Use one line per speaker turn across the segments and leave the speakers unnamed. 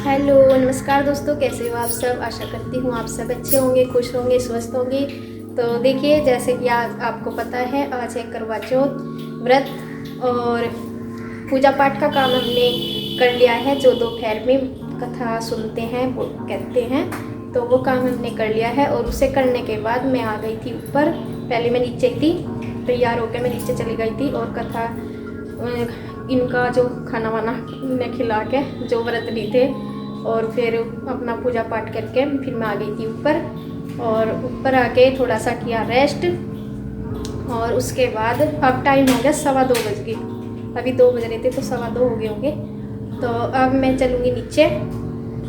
Hello नमस्कार दोस्तों, कैसे हो आप सब। आशा करती हूँ आप सब अच्छे होंगे, खुश होंगे, स्वस्थ होंगे। तो देखिए, जैसे कि आज आपको पता है, आज है करवा चौथ व्रत और पूजा पाठ का काम हमने कर लिया है। जो दोपहर में कथा सुनते हैं वो कहते हैं, तो वो काम हमने कर लिया है। और उसे करने के बाद मैं आ गई थी ऊपर। पहले मैं नीचे थी, तैयार होकर मैं नीचे चली गई थी और कथा इनका जो खाना वाना मैं खिला के जो व्रत ली थे और फिर अपना पूजा पाठ करके फिर मैं आ गई थी ऊपर। और ऊपर आके थोड़ा सा किया रेस्ट और उसके बाद अब टाइम हो गया 2:15 बज गए। अभी 2 बज रहे थे तो 2:15 हो गए होंगे। तो अब मैं चलूँगी नीचे,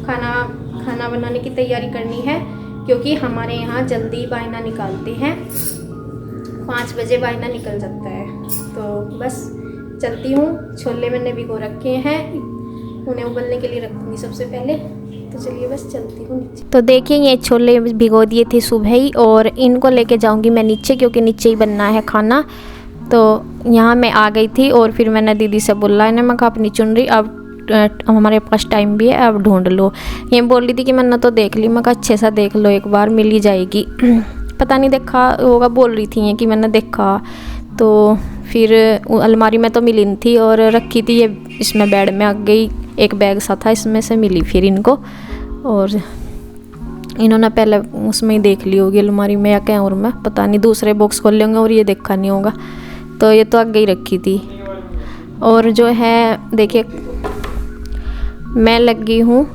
खाना बनाने की तैयारी करनी है क्योंकि हमारे यहाँ जल्दी बायना निकालते हैं। 5 बजे बायना निकल जाता है। तो बस चलती हूँ। छोले मैंने भिगो रखे हैं, उन्हें उबलने के लिए रखूँगी सबसे पहले। तो चलिए बस चलती हूँ नीचे। तो देखिए, ये छोले भिगो दिए थे सुबह ही और इनको लेके जाऊँगी मैं नीचे क्योंकि नीचे ही बनना है खाना। तो यहाँ मैं आ गई थी और फिर मैंने दीदी से बोला है ना, मैं कहा अपनी चुनरी अब हमारे पास टाइम भी है, अब ढूंढ लो। ये बोल रही थी कि मैंने तो देख ली। मैं कहा अच्छे सा देख लो, एक बार मिल ही जाएगी। पता नहीं देखा होगा, बोल रही थी ये कि मैंने देखा। तो फिर अलमारी में तो मिली नहीं थी और रखी थी ये इसमें बेड में। आ गई एक बैग सा था, इसमें से मिली फिर इनको। और इन्होंने पहले उसमें ही देख ली होगी अलमारी में या कहीं और में, पता नहीं। दूसरे बॉक्स खोल लेंगे और ये देखा नहीं होगा। तो ये तो आगे ही रखी थी। और जो है देखिए, मैं लग गई हूँ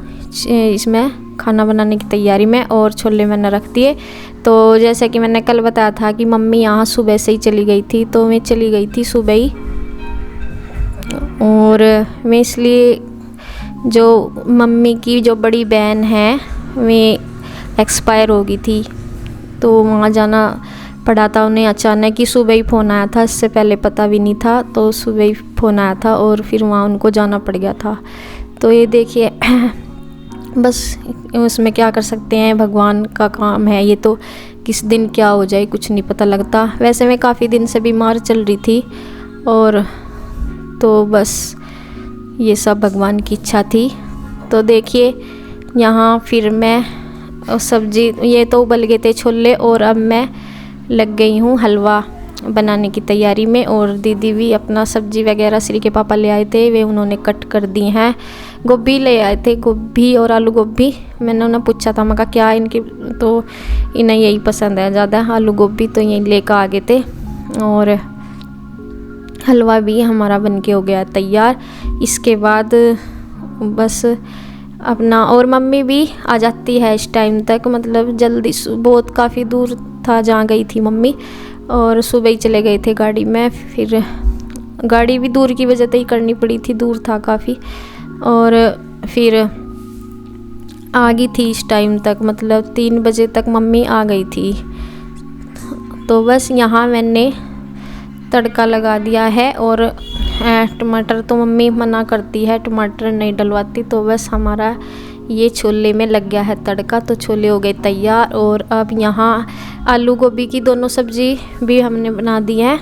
इसमें खाना बनाने की तैयारी में और छोले मैंने रख दिए। तो जैसे कि मैंने कल बताया था कि मम्मी यहाँ सुबह से ही चली गई थी, तो मैं चली गई थी सुबह ही। और मैं इसलिए, जो मम्मी की जो बड़ी बहन है वे एक्सपायर हो गई थी, तो वहाँ जाना पड़ा था उन्हें। अचानक ही सुबह ही फ़ोन आया था, इससे पहले पता भी नहीं था। तो सुबह ही फ़ोन आया था और फिर वहाँ उनको जाना पड़ गया था। तो ये देखिए, बस उसमें क्या कर सकते हैं, भगवान का काम है ये। तो किस दिन क्या हो जाए कुछ नहीं पता लगता। वैसे मैं काफ़ी दिन से बीमार चल रही थी और तो बस ये सब भगवान की इच्छा थी। तो देखिए यहाँ फिर मैं सब्जी, ये तो उबल गए थे छोले और अब मैं लग गई हूँ हलवा बनाने की तैयारी में। और दीदी भी अपना सब्जी वगैरह श्री के पापा ले आए थे, वे उन्होंने कट कर दी हैं। गोभी ले आए थे, गोभी और आलू गोभी। मैंने उन्हें पूछा था, मैं कहा क्या इनकी, तो इन्हें यही पसंद है ज़्यादा, आलू गोभी। तो यही लेकर आ गए थे। और हलवा भी हमारा बन के हो गया तैयार। इसके बाद बस अपना, और मम्मी भी आ जाती है इस टाइम तक, मतलब जल्दी। बहुत काफ़ी दूर था जहाँ गई थी मम्मी और सुबह ही चले गए थे गाड़ी में। फिर गाड़ी भी दूर की वजह से ही करनी पड़ी थी, दूर था काफ़ी। और फिर आ गई थी इस टाइम तक, मतलब 3 बजे तक मम्मी आ गई थी। तो बस यहाँ मैंने तड़का लगा दिया है। और टमाटर तो मम्मी मना करती है, टमाटर नहीं डलवाती। तो बस हमारा ये छोले में लग गया है तड़का। तो छोले हो गए तैयार। और अब यहाँ आलू गोभी की दोनों सब्ज़ी भी हमने बना दी है,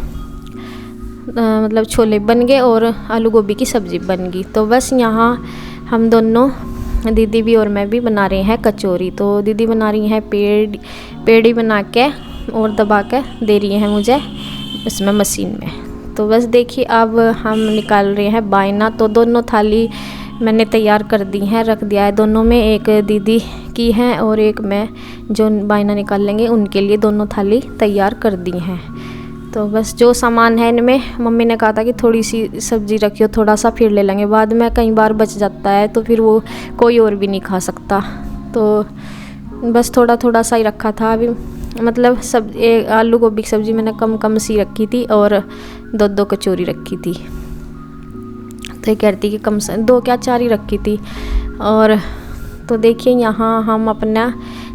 मतलब छोले बन गए और आलू गोभी की सब्ज़ी बन गई। तो बस यहाँ हम दोनों, दीदी भी और मैं भी बना रहे हैं कचौरी। तो दीदी बना रही हैं पेड़ी बना के और दबा के दे रही हैं मुझे इसमें मशीन में। तो बस देखिए, अब हम निकाल रहे हैं बायना। तो दोनों थाली मैंने तैयार कर दी हैं, रख दिया है दोनों में। एक दीदी की है और एक मैं, जो बायना निकाल लेंगे उनके लिए दोनों थाली तैयार कर दी हैं। तो बस जो सामान है इनमें, मम्मी ने कहा था कि थोड़ी सी सब्ज़ी रखियो, थोड़ा सा फिर ले लेंगे बाद में। कई बार बच जाता है तो फिर वो कोई और भी नहीं खा सकता। तो बस थोड़ा थोड़ा सा ही रखा था अभी, मतलब आलू गोभी की सब्ज़ी मैंने कम सी रखी थी और 2 कचौरी रखी थी। तो ये कहती कि कम से 2 क्या 4 ही रखी थी। और तो देखिए, यहाँ हम अपना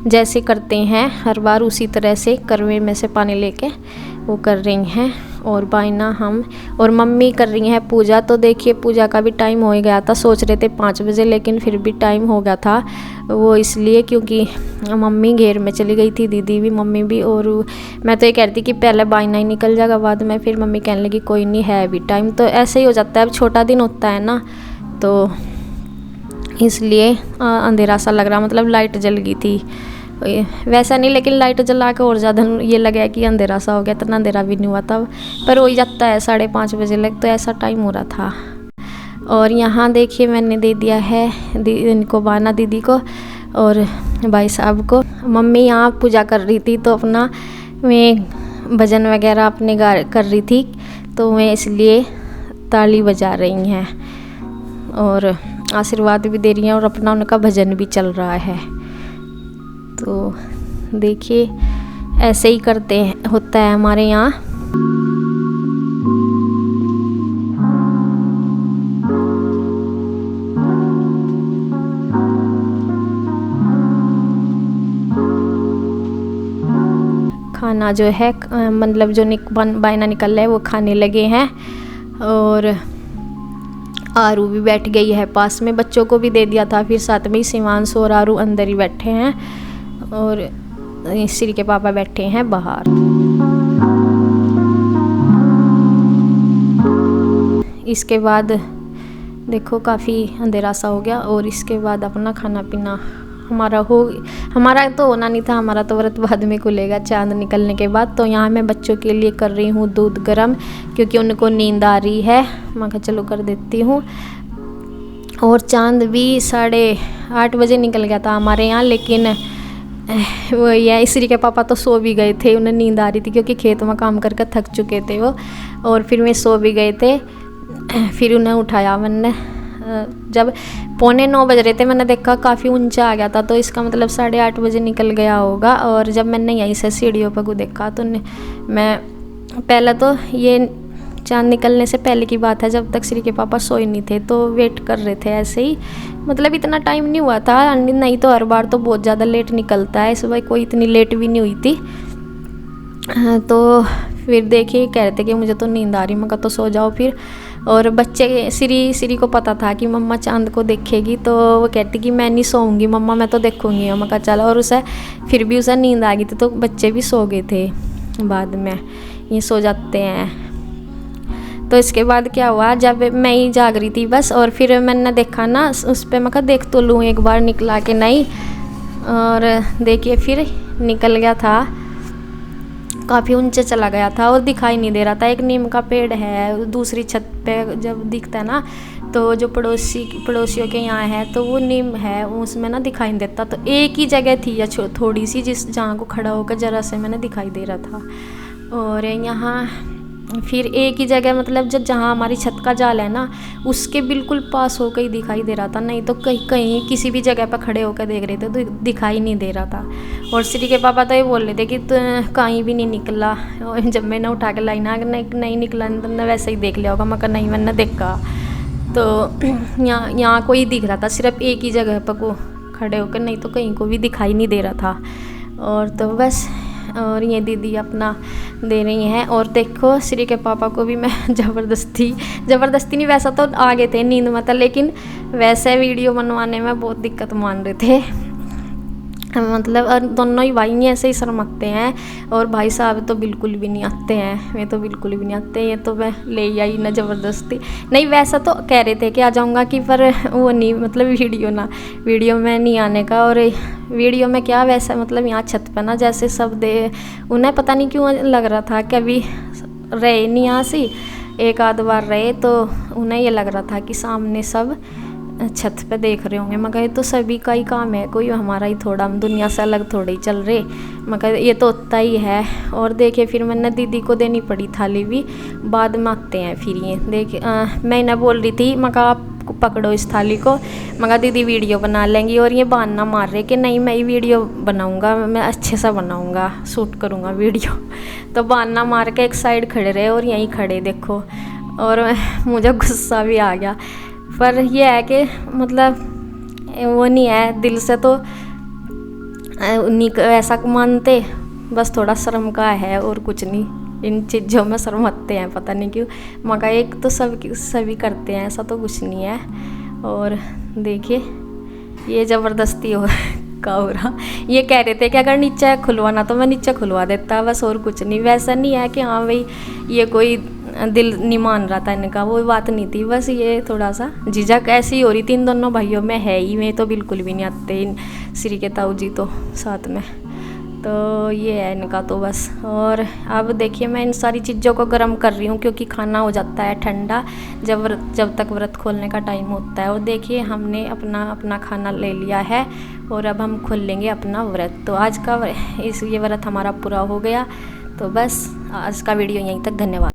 जैसे करते हैं हर बार उसी तरह से करवे में से पानी लेके वो कर रही हैं। और बायना हम और मम्मी कर रही हैं पूजा। तो देखिए, पूजा का भी टाइम हो ही गया था। सोच रहे थे 5 बजे, लेकिन फिर भी टाइम हो गया था। वो इसलिए क्योंकि मम्मी घेर में चली गई थी, दीदी भी मम्मी भी। और मैं तो ये कहती कि पहले बायना ही निकल जाएगा बाद में। फिर मम्मी कहने लगी कोई नहीं है अभी टाइम। तो ऐसे ही हो जाता है, अब छोटा दिन होता है ना। तो इसलिए अंधेरा सा लग रहा, मतलब लाइट जल गई थी। वैसा नहीं, लेकिन लाइट जला के और ज़्यादा ये लगा कि अंधेरा सा हो गया। इतना अंधेरा भी नहीं हुआ था, पर हो जाता है 5:30 बजे लग, तो ऐसा टाइम हो रहा था। और यहाँ देखिए मैंने दे दिया है इनको बाना, दीदी को और भाई साहब को। मम्मी यहाँ पूजा कर रही थी, तो अपना मैं भजन वगैरह अपने गा कर रही थी, तो मैं इसलिए ताली बजा रही हैं और आशीर्वाद भी दे रही हैं और अपना उनका भजन भी चल रहा है। तो देखिए ऐसे ही करते होता है हमारे यहाँ। खाना जो है मतलब जो बायना निकल रहा है वो खाने लगे हैं। और आरू भी बैठ गई है पास में, बच्चों को भी दे दिया था। फिर साथ में ही शिवांश और आरू अंदर ही बैठे हैं और श्री के पापा बैठे हैं बाहर। इसके बाद देखो काफ़ी अंधेरा सा हो गया और इसके बाद अपना खाना पीना हमारा तो होना नहीं था, हमारा तो व्रत बाद में खुलेगा चांद निकलने के बाद। तो यहाँ मैं बच्चों के लिए कर रही हूँ दूध गर्म, क्योंकि उनको नींद आ रही है। मैं कहा चलो कर देती हूँ। और चांद भी 8:30 बजे निकल गया था हमारे यहाँ, लेकिन वो ये श्री के पापा तो सो भी गए थे, उन्हें नींद आ रही थी क्योंकि खेत में काम करके थक चुके थे वो। और फिर वे सो भी गए थे, फिर उन्हें उठाया मैंने। जब 8:45 बज रहे थे, मैंने देखा काफ़ी ऊंचा आ गया था, तो इसका मतलब 8:30 बजे निकल गया होगा। और जब मैंने यहीं से सीढ़ियों पर को देखा तो मैं पहले तो ये चांद निकलने से पहले की बात है, जब तक श्री के पापा सोए नहीं थे, तो वेट कर रहे थे ऐसे ही। मतलब इतना टाइम नहीं हुआ था, नहीं तो हर बार तो बहुत ज़्यादा लेट निकलता है, इस बार कोई इतनी लेट भी नहीं हुई थी। तो फिर देखिए कह रहे थे कि मुझे तो नींद आ रही, मैं कहा तो सो जाओ फिर। और बच्चे श्री को पता था कि मम्मा चांद को देखेगी, तो वो कहती कि मैं नहीं सोऊंगी मम्मा, मैं तो देखूंगी। मैं कहा चलो, और फिर भी उसे नींद आ गई थी, तो बच्चे भी सो गए थे बाद में, ये सो जाते हैं। तो इसके बाद क्या हुआ, जब मैं ही जाग रही थी बस, और फिर मैंने देखा ना उस पर, मैं कहा देख तो लूँ एक बार निकला के नहीं। और देखिए फिर निकल गया था, काफ़ी ऊंचे चला गया था और दिखाई नहीं दे रहा था। एक नीम का पेड़ है दूसरी छत पे, जब दिखता है ना तो जो पड़ोसियों के यहाँ है, तो वो नीम है, उसमें ना दिखाई नहीं देता। तो एक ही जगह थी या थोड़ी सी, जहाँ को खड़ा होकर जरा से मैंने दिखाई दे रहा था। और यहाँ फिर एक ही जगह, मतलब जहाँ हमारी छत का जाल है ना, उसके बिल्कुल पास होकर ही दिखाई दे रहा था, नहीं तो कहीं किसी भी जगह पर खड़े होकर देख रहे थे तो दिखाई नहीं दे रहा था। और श्री के पापा तो ये बोल रहे थे कि कहीं भी नहीं निकला। और जब मैंने उठा के लाई ना, नहीं निकला, तुमने वैसे ही देख लिया होगा। मैं कहा नहीं, मैंने देखा। तो यहाँ कोई दिख रहा था, सिर्फ एक ही जगह पर को खड़े होकर, नहीं तो कहीं को भी दिखाई नहीं दे रहा था। और तो बस, और ये दीदी अपना दे रही हैं। और देखो श्री के पापा को भी मैं ज़बरदस्ती नहीं, वैसा तो आ गए थे नींद में था, लेकिन वैसे वीडियो बनवाने में बहुत दिक्कत मान रहे थे। मतलब और दोनों ही भाई ऐसे ही शर्माते हैं, और भाई साहब तो बिल्कुल भी नहीं आते हैं, वे तो बिल्कुल भी नहीं आते। ये तो मैं ले आई ना ज़बरदस्ती, नहीं वैसा तो कह रहे थे कि आ जाऊँगा कि, पर वो नहीं, मतलब वीडियो में नहीं आने का। और वीडियो में क्या, वैसा मतलब यहाँ छत पर ना जैसे सब उन्हें पता नहीं क्यों लग रहा था, कभी रहे नहीं यहाँ से, एक आध बार रहे, तो उन्हें ये लग रहा था कि सामने सब छत पे देख रहे होंगे। मैं कहा तो सभी का ही काम है, कोई हमारा ही थोड़ा, हम दुनिया से अलग थोड़े ही चल रहे। मैं कहा ये तो होता ही है। और देखिए फिर मैंने दीदी को देनी पड़ी थाली भी, बाद में आते हैं फिर ये देखिए। मैं इन्हें बोल रही थी, मैं कहा आप पकड़ो इस थाली को, मैं कहा दीदी वीडियो बना लेंगी। और ये बहाना मार रहे कि नहीं मैं ही वीडियो बनाऊँगा, मैं अच्छे से बनाऊँगा, शूट करूँगा वीडियो। तो बहाना मार के एक साइड खड़े रहे और यहीं खड़े देखो। और मुझे गुस्सा भी आ गया, पर यह है कि मतलब वो नहीं है दिल से तो नहीं ऐसा मानते, बस थोड़ा शर्म का है और कुछ नहीं। इन चीज़ों में शर्माते हैं, पता नहीं क्यों। मगर एक तो सभी करते हैं, ऐसा तो कुछ नहीं है। और देखिए ये ज़बरदस्ती हो रहा। ये कह रहे थे कि अगर नीचे खुलवाना तो मैं नीचे खुलवा देता, बस और कुछ नहीं। वैसा नहीं है कि हाँ भाई ये कोई दिल नहीं मान रहा था इनका, वो बात नहीं थी, बस ये थोड़ा सा झिझक ऐसी हो रही थी इन दोनों भाइयों में, है ही में तो बिल्कुल भी नहीं आते इन श्री के ताऊ जी तो साथ में। तो ये है इनका तो बस। और अब देखिए मैं इन सारी चीज़ों को गर्म कर रही हूँ क्योंकि खाना हो जाता है ठंडा जब तक व्रत खोलने का टाइम होता है। और देखिए हमने अपना खाना ले लिया है और अब हम खोल लेंगे अपना व्रत। तो आज का ये व्रत हमारा पूरा हो गया। तो बस आज का वीडियो यहीं तक, धन्यवाद।